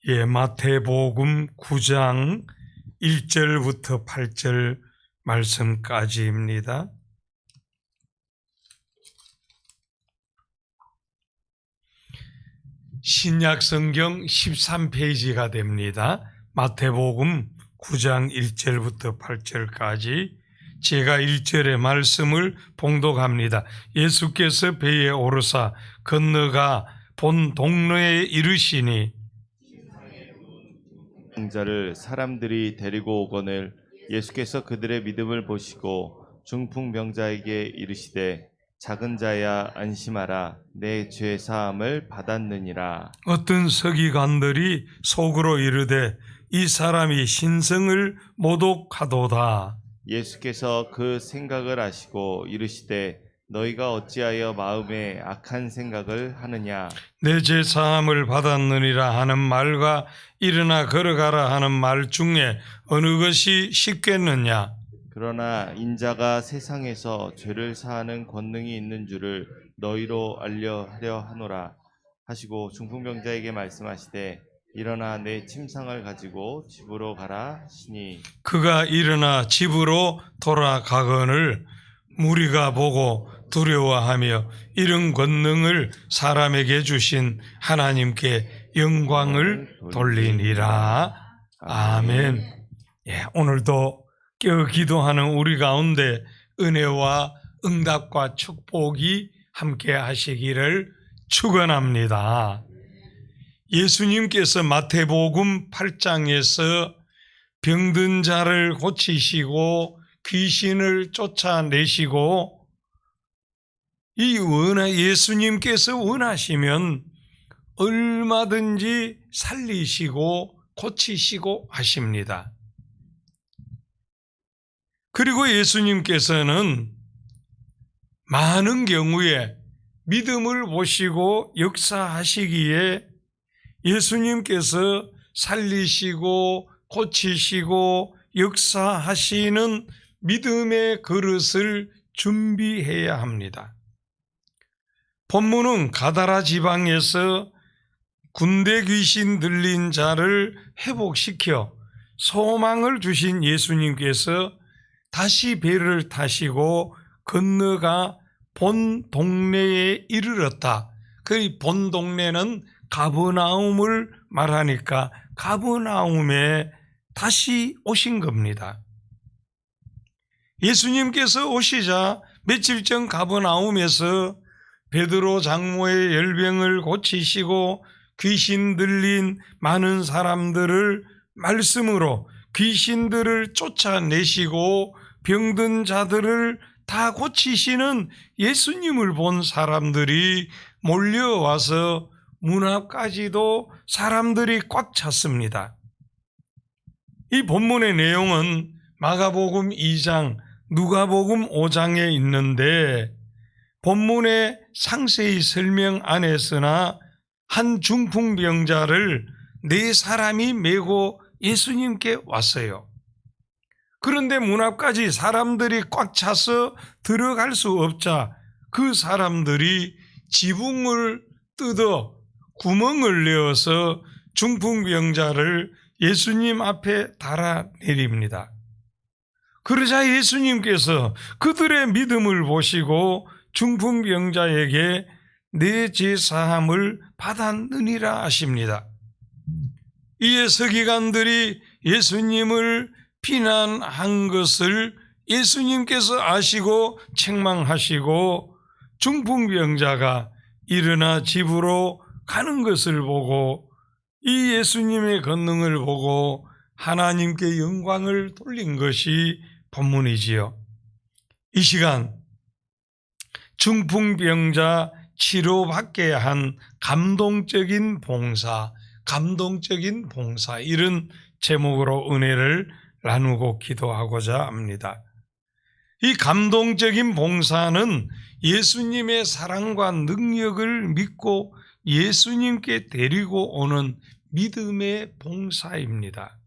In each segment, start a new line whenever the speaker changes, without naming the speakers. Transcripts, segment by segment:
마태복음 9장 1절부터 8절 말씀까지입니다. 신약성경 13페이지가 됩니다. 마태복음 9장 1절부터 8절까지 제가 1절의 말씀을 봉독합니다. 예수께서 배에 오르사 건너가 본 동네에 이르시니
병자를 사람들이 데리고 오거늘 예수께서 그들의 믿음을 보시고 중풍병자에게 이르시되 작은 자야 안심하라 내 죄 사함을 받았느니라.
어떤 서기관들이 속으로 이르되 이 사람이 신성을 모독하도다.
예수께서 그 생각을 아시고 이르시되 너희가 어찌하여 마음에 악한 생각을 하느냐.
내 죄 사함을 받았느니라 하는 말과 일어나 걸어가라 하는 말 중에 어느 것이 쉽겠느냐.
그러나 인자가 세상에서 죄를 사하는 권능이 있는 줄을 너희로 알려하려 하노라 하시고 중풍병자에게 말씀하시되 일어나 내 침상을 가지고 집으로 가라 하시니
그가 일어나 집으로 돌아가거늘 무리가 보고 두려워하며 이런 권능을 사람에게 주신 하나님께 영광을 돌리니라. 아멘. 오늘도 깨어 기도하는 우리 가운데 은혜와 응답과 축복이 함께 하시기를 축원합니다. 예수님께서 마태복음 8장에서 병든 자를 고치시고 귀신을 쫓아내시고 예수님께서 원하시면 얼마든지 살리시고 고치시고 하십니다. 그리고 예수님께서는 많은 경우에 믿음을 보시고 역사하시기에 예수님께서 살리시고 고치시고 역사하시는 믿음의 그릇을 준비해야 합니다. 본문은 가다라 지방에서 군대 귀신 들린 자를 회복시켜 소망을 주신 예수님께서 다시 배를 타시고 건너가 본 동네에 이르렀다. 그 본 동네는 가버나움을 말하니까 가버나움에 다시 오신 겁니다. 예수님께서 오시자 며칠 전 가버나움에서 베드로 장모의 열병을 고치시고 귀신 들린 많은 사람들을 말씀으로 귀신들을 쫓아내시고 병든 자들을 다 고치시는 예수님을 본 사람들이 몰려와서 문 앞까지도 사람들이 꽉 찼습니다. 이 본문의 내용은 마가복음 2장, 누가복음 5장에 있는데 본문에 상세히 설명 안 했으나 한 중풍병자를 4사람이 메고 예수님께 왔어요. 그런데 문 앞까지 사람들이 꽉 차서 들어갈 수 없자 그 사람들이 지붕을 뜯어 구멍을 내어서 중풍병자를 예수님 앞에 달아내립니다. 그러자 예수님께서 그들의 믿음을 보시고 중풍병자에게 내 죄 사함을 받았느니라 하십니다. 이에 서기관들이 예수님을 비난한 것을 예수님께서 아시고 책망하시고 중풍병자가 일어나 집으로 가는 것을 보고 이 예수님의 권능을 보고 하나님께 영광을 돌린 것이 본문이지요. 이 시간 중풍병자 치료받게 한 감동적인 봉사 이런 제목으로 은혜를 나누고 기도하고자 합니다. 이 감동적인 봉사는 예수님의 사랑과 능력을 믿고 예수님께 데리고 오는 믿음의 봉사입니다.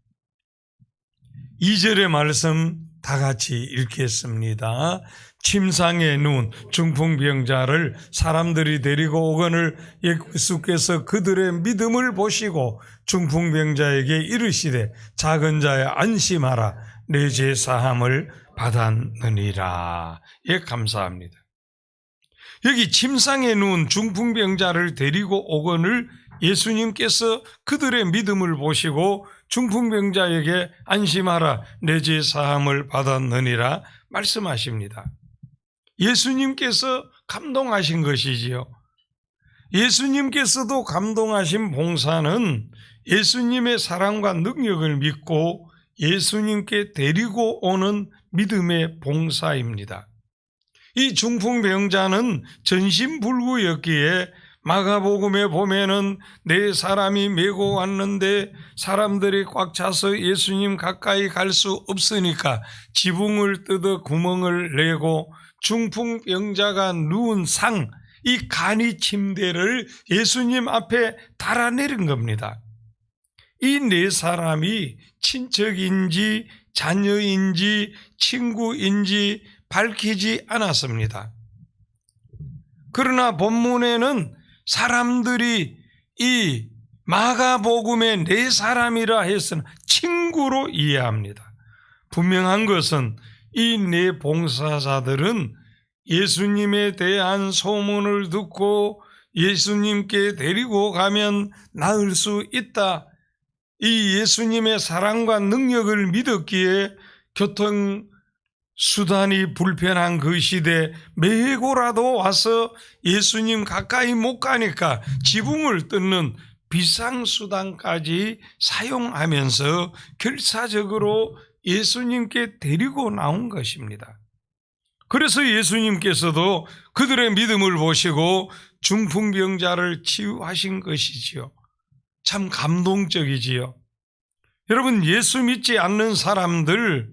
2절의 말씀 다 같이 읽겠습니다. 침상에 누운 중풍병자를 사람들이 데리고 오거늘 예수께서 그들의 믿음을 보시고 중풍병자에게 이르시되 작은 자야 안심하라 내 죄 사함을 받았느니라. 예, 감사합니다. 여기 침상에 누운 중풍병자를 데리고 오거늘 예수님께서 그들의 믿음을 보시고 중풍병자에게 안심하라 내 죄 사함을 받았느니라 말씀하십니다. 예수님께서 감동하신 것이지요. 예수님께서도 감동하신 봉사는 예수님의 사랑과 능력을 믿고 예수님께 데리고 오는 믿음의 봉사입니다. 이 중풍병자는 전신불구였기에 마가복음에 보면은 네 사람이 메고 왔는데 사람들이 꽉 차서 예수님 가까이 갈 수 없으니까 지붕을 뜯어 구멍을 내고 중풍병자가 누운 상, 이 간이 침대를 예수님 앞에 달아내린 겁니다. 이 네 사람이 친척인지 자녀인지 친구인지 밝히지 않았습니다. 그러나 본문에는 사람들이 이 마가복음의 네 사람이라 했으나 친구로 이해합니다. 분명한 것은 이 네 봉사자들은 예수님에 대한 소문을 듣고 예수님께 데리고 가면 나을 수 있다. 이 예수님의 사랑과 능력을 믿었기에 교통수단이 불편한 그 시대 메고라도 와서 예수님 가까이 못 가니까 지붕을 뜯는 비상수단까지 사용하면서 결사적으로 예수님께 데리고 나온 것입니다. 그래서 예수님께서도 그들의 믿음을 보시고 중풍병자를 치유하신 것이지요. 참 감동적이지요. 여러분, 예수 믿지 않는 사람들,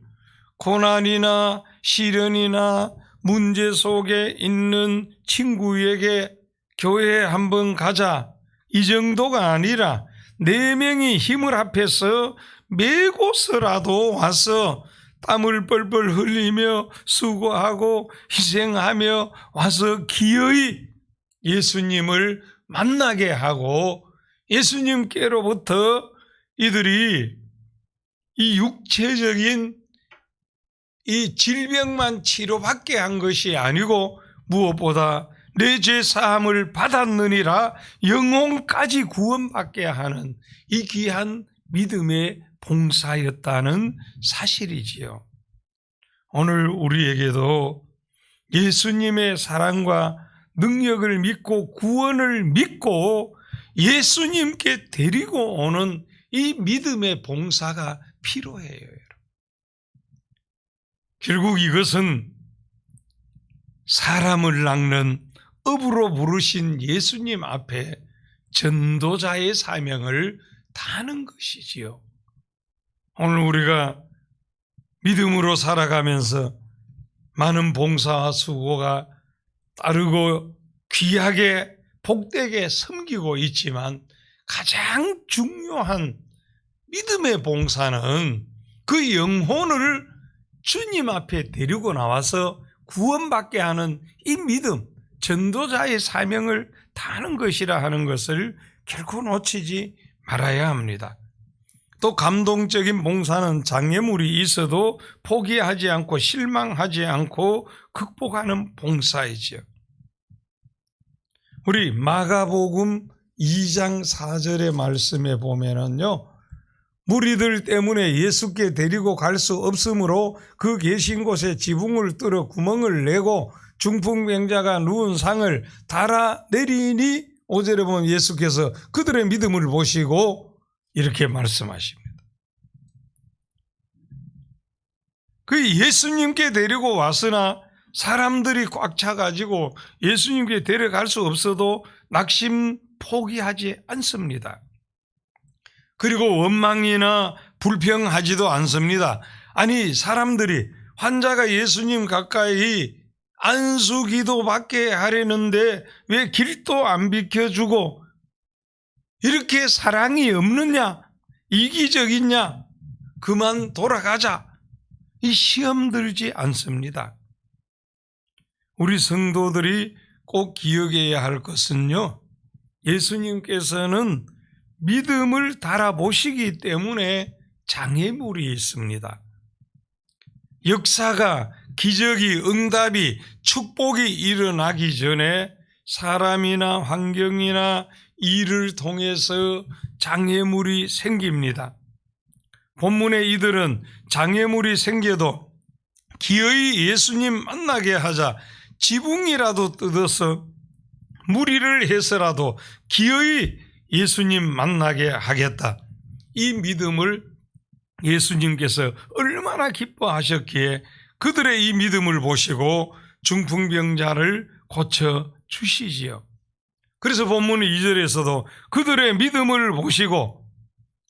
고난이나 시련이나 문제 속에 있는 친구에게 교회에 한번 가자, 이 정도가 아니라 4명이 힘을 합해서 매고서라도 와서 땀을 뻘뻘 흘리며 수고하고 희생하며 와서 기어이 예수님을 만나게 하고 예수님께로부터 이들이 이 육체적인 이 질병만 치료받게 한 것이 아니고 무엇보다 내 죄 사함을 받았느니라 영혼까지 구원받게 하는 이 귀한 믿음의 봉사였다는 사실이지요. 오늘 우리에게도 예수님의 사랑과 능력을 믿고 구원을 믿고 예수님께 데리고 오는 이 믿음의 봉사가 필요해요. 여러분. 결국 이것은 사람을 낚는 업으로 부르신 예수님 앞에 전도자의 사명을 다하는 것이지요. 오늘 우리가 믿음으로 살아가면서 많은 봉사와 수고가 따르고 귀하게 복되게 섬기고 있지만 가장 중요한 믿음의 봉사는 그 영혼을 주님 앞에 데리고 나와서 구원받게 하는 이 믿음, 전도자의 사명을 다하는 것이라 하는 것을 결코 놓치지 말아야 합니다. 또 감동적인 봉사는 장애물이 있어도 포기하지 않고 실망하지 않고 극복하는 봉사이죠. 우리 마가복음 2장 4절의 말씀에 보면은요, 무리들 때문에 예수께 데리고 갈 수 없으므로 그 계신 곳에 지붕을 뚫어 구멍을 내고 중풍병자가 누운 상을 달아내리니 5절에 보면 예수께서 그들의 믿음을 보시고 이렇게 말씀하십니다. 그 예수님께 데리고 왔으나 사람들이 꽉 차가지고 예수님께 데려갈 수 없어도 낙심 포기하지 않습니다. 그리고 원망이나 불평하지도 않습니다. 아니, 사람들이 환자가 예수님 가까이 안수기도 받게 하려는데 왜 길도 안 비켜주고 이렇게 사랑이 없느냐? 이기적이냐? 그만 돌아가자. 이 시험 들지 않습니다. 우리 성도들이 꼭 기억해야 할 것은요, 예수님께서는 믿음을 달아보시기 때문에 장애물이 있습니다. 역사가, 기적이, 응답이, 축복이 일어나기 전에 사람이나 환경이나 일을 통해서 장애물이 생깁니다. 본문의 이들은 장애물이 생겨도 기어이 예수님 만나게 하자 지붕이라도 뜯어서 무리를 해서라도 기어이 예수님 만나게 하겠다. 이 믿음을 예수님께서 얼마나 기뻐하셨기에 그들의 이 믿음을 보시고 중풍병자를 고쳐주시지요. 그래서 본문 2절에서도 그들의 믿음을 보시고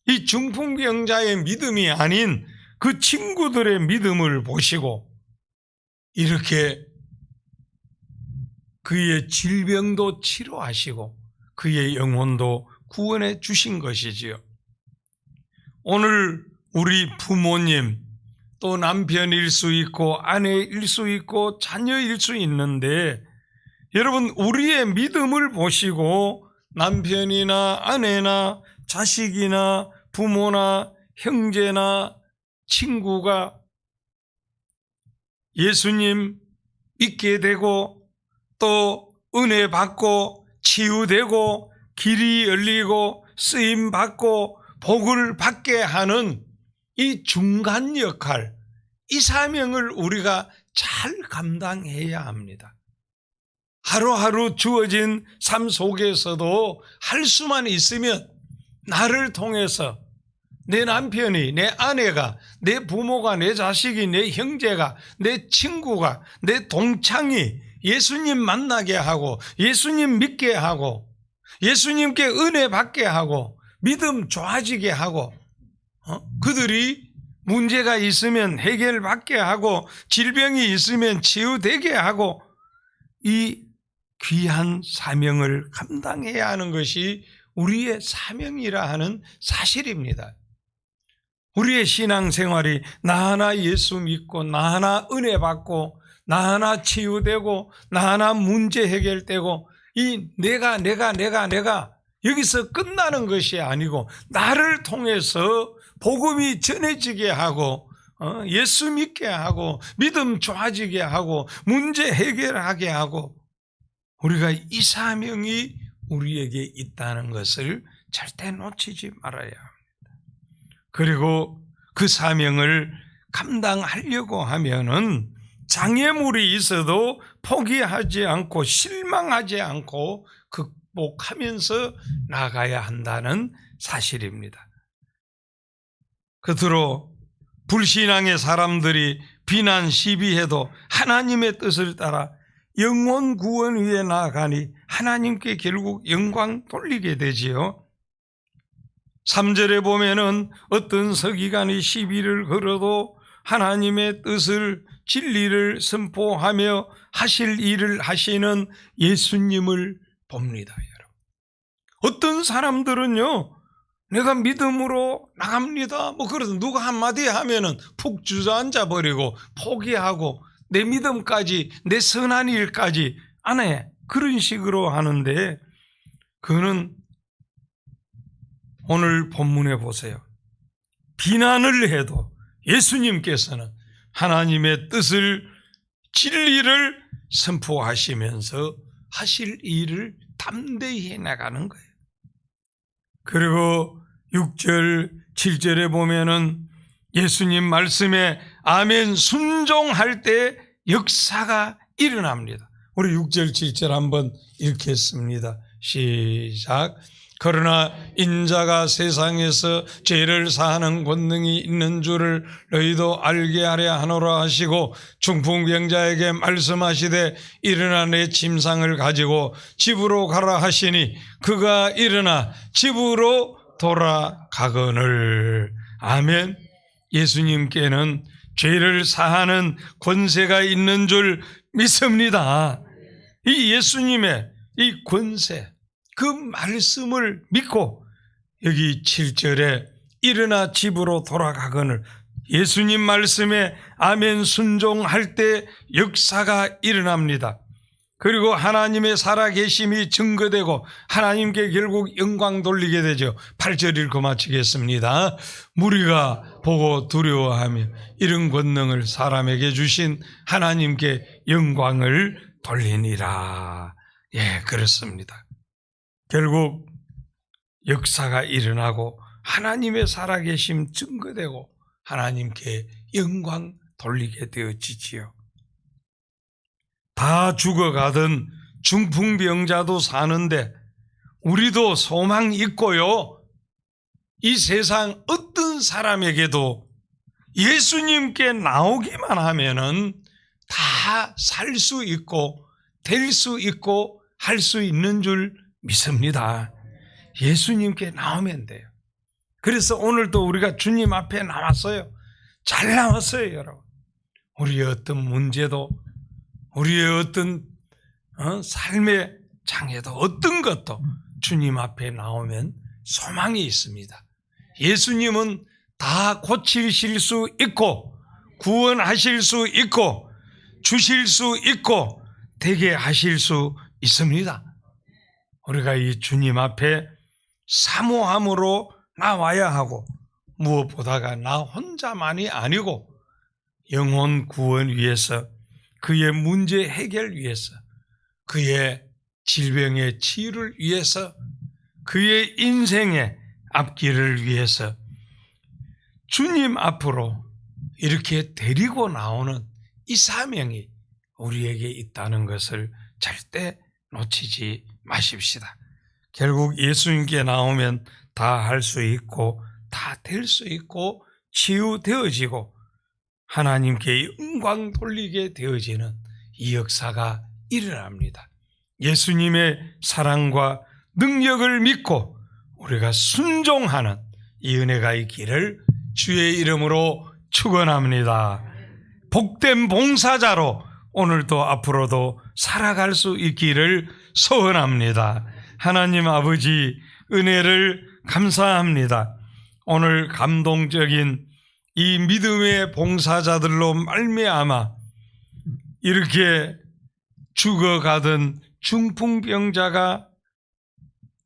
이 중풍병자의 믿음이 아닌 그 친구들의 믿음을 보시고 이렇게 그의 질병도 치료하시고 그의 영혼도 구원해 주신 것이지요. 오늘 우리 부모님, 또 남편일 수 있고 아내일 수 있고 자녀일 수 있는데, 여러분 우리의 믿음을 보시고 남편이나 아내나 자식이나 부모나 형제나 친구가 예수님 믿게 되고 또 은혜 받고 치유되고 길이 열리고 쓰임 받고 복을 받게 하는 이 중간 역할, 이 사명을 우리가 잘 감당해야 합니다. 하루하루 주어진 삶 속에서도 할 수만 있으면 나를 통해서 내 남편이, 내 아내가, 내 부모가, 내 자식이, 내 형제가, 내 친구가, 내 동창이 예수님 만나게 하고 예수님 믿게 하고 예수님께 은혜 받게 하고 믿음 좋아지게 하고 그들이 문제가 있으면 해결받게 하고 질병이 있으면 치유되게 하고 이 귀한 사명을 감당해야 하는 것이 우리의 사명이라 하는 사실입니다. 우리의 신앙생활이 나 하나 예수 믿고 나 하나 은혜 받고 나 하나 치유되고 나 하나 문제 해결되고 이 내가 여기서 끝나는 것이 아니고 나를 통해서 복음이 전해지게 하고 예수 믿게 하고 믿음 좋아지게 하고 문제 해결하게 하고 우리가 이 사명이 우리에게 있다는 것을 절대 놓치지 말아야 합니다. 그리고 그 사명을 감당하려고 하면은 장애물이 있어도 포기하지 않고 실망하지 않고 극복하면서 나가야 한다는 사실입니다. 끝으로 불신앙의 사람들이 비난 시비해도 하나님의 뜻을 따라 영혼 구원 위에 나아가니 하나님께 결국 영광 돌리게 되지요. 3절에 보면은 어떤 서기관이 시비를 걸어도 하나님의 뜻을 진리를 선포하며 하실 일을 하시는 예수님을 봅니다. 여러분. 어떤 사람들은요, 내가 믿음으로 나갑니다. 그래서 누가 한마디 하면은 푹 주저앉아 버리고 포기하고 내 믿음까지, 내 선한 일까지 안 해. 그런 식으로 하는데, 그는 오늘 본문에 보세요. 비난을 해도 예수님께서는 하나님의 뜻을, 진리를 선포하시면서 하실 일을 담대히 해나가는 거예요. 그리고 6절, 7절에 보면은 예수님 말씀에 아멘 순종할 때 역사가 일어납니다. 우리 6절, 7절 한번 읽겠습니다. 시작. 그러나 인자가 세상에서 죄를 사하는 권능이 있는 줄을 너희도 알게 하려 하노라 하시고 중풍병자에게 말씀하시되 일어나 내 침상을 가지고 집으로 가라 하시니 그가 일어나 집으로 돌아가거늘. 아멘. 예수님께는 죄를 사하는 권세가 있는 줄 믿습니다. 이 예수님의 이 권세, 그 말씀을 믿고 여기 7절에 일어나 집으로 돌아가거늘 예수님 말씀에 아멘 순종할 때 역사가 일어납니다. 그리고 하나님의 살아계심이 증거되고 하나님께 결국 영광 돌리게 되죠. 8절 읽고 마치겠습니다. 무리가 보고 두려워하며 이런 권능을 사람에게 주신 하나님께 영광을 돌리니라. 예, 그렇습니다. 결국 역사가 일어나고 하나님의 살아계심 증거되고 하나님께 영광 돌리게 되어지지요. 다 죽어가던 중풍병자도 사는데 우리도 소망 있고요. 이 세상 어떤 사람에게도 예수님께 나오기만 하면은 다 살 수 있고 될 수 있고 할 수 있는 줄 믿습니다. 예수님께 나오면 돼요. 그래서 오늘도 우리가 주님 앞에 나왔어요. 잘 나왔어요, 여러분. 우리의 어떤 문제도 우리의 어떤 삶의 장애도 어떤 것도 주님 앞에 나오면 소망이 있습니다. 예수님은 다 고치실 수 있고 구원하실 수 있고 주실 수 있고 되게 하실 수 있습니다. 우리가 이 주님 앞에 사모함으로 나와야 하고 무엇보다가 나 혼자만이 아니고 영혼 구원 위해서 그의 문제 해결 위해서 그의 질병의 치유를 위해서 그의 인생의 앞길을 위해서 주님 앞으로 이렇게 데리고 나오는 이 사명이 우리에게 있다는 것을 절대 놓치지 마십시다. 결국 예수님께 나오면 다 할 수 있고 다 될 수 있고 치유되어지고 하나님께 영광 돌리게 되어지는 이 역사가 일어납니다. 예수님의 사랑과 능력을 믿고 우리가 순종하는 이 은혜가 있기를 주의 이름으로 축원합니다. 복된 봉사자로 오늘도 앞으로도 살아갈 수 있기를 소원합니다. 하나님 아버지 은혜를 감사합니다. 오늘 감동적인 이 믿음의 봉사자들로 말미암아 이렇게 죽어가던 중풍병자가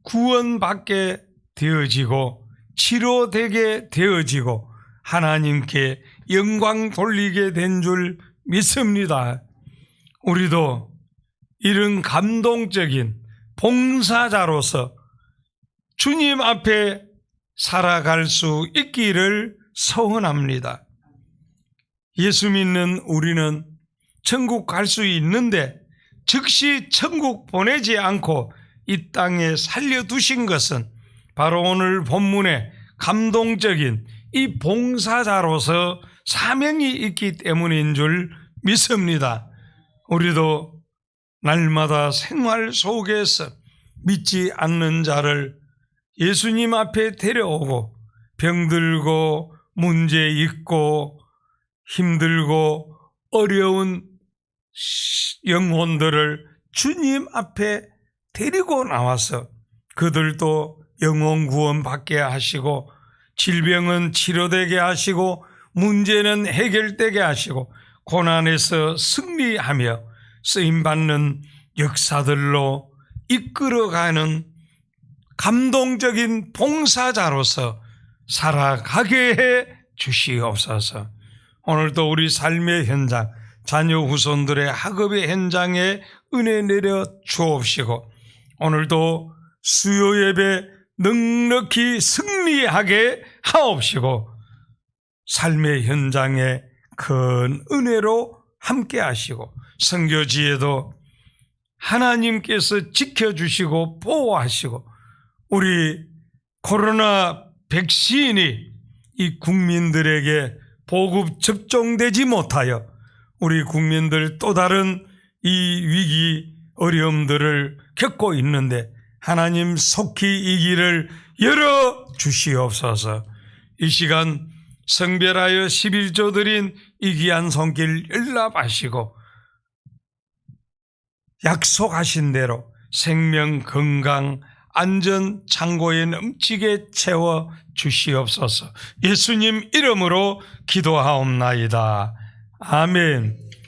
구원받게 되어지고 치료되게 되어지고 하나님께 영광 돌리게 된 줄 믿습니다. 우리도 이런 감동적인 봉사자로서 주님 앞에 살아갈 수 있기를 소원합니다. 예수 믿는 우리는 천국 갈 수 있는데 즉시 천국 보내지 않고 이 땅에 살려두신 것은 바로 오늘 본문의 감동적인 이 봉사자로서 사명이 있기 때문인 줄 믿습니다. 우리도 날마다 생활 속에서 믿지 않는 자를 예수님 앞에 데려오고 병들고 문제 있고 힘들고 어려운 영혼들을 주님 앞에 데리고 나와서 그들도 영혼 구원 받게 하시고 질병은 치료되게 하시고 문제는 해결되게 하시고 고난에서 승리하며 쓰임받는 역사들로 이끌어가는 감동적인 봉사자로서 살아가게 해 주시옵소서. 오늘도 우리 삶의 현장, 자녀 후손들의 학업의 현장에 은혜 내려 주옵시고 오늘도 수요 예배 넉넉히 승리하게 하옵시고 삶의 현장에 큰 은혜로 함께 하시고 선교지에도 하나님께서 지켜주시고 보호하시고 우리 코로나 백신이 이 국민들에게 보급 접종되지 못하여 우리 국민들 또 다른 이 위기 어려움들을 겪고 있는데 하나님 속히 이 길을 열어 주시옵소서. 이 시간 성별하여 11조 드린 이 귀한 손길 연락하시고 약속하신 대로 생명, 건강, 안전 창고에 넘치게 채워 주시옵소서. 예수님 이름으로 기도하옵나이다. 아멘.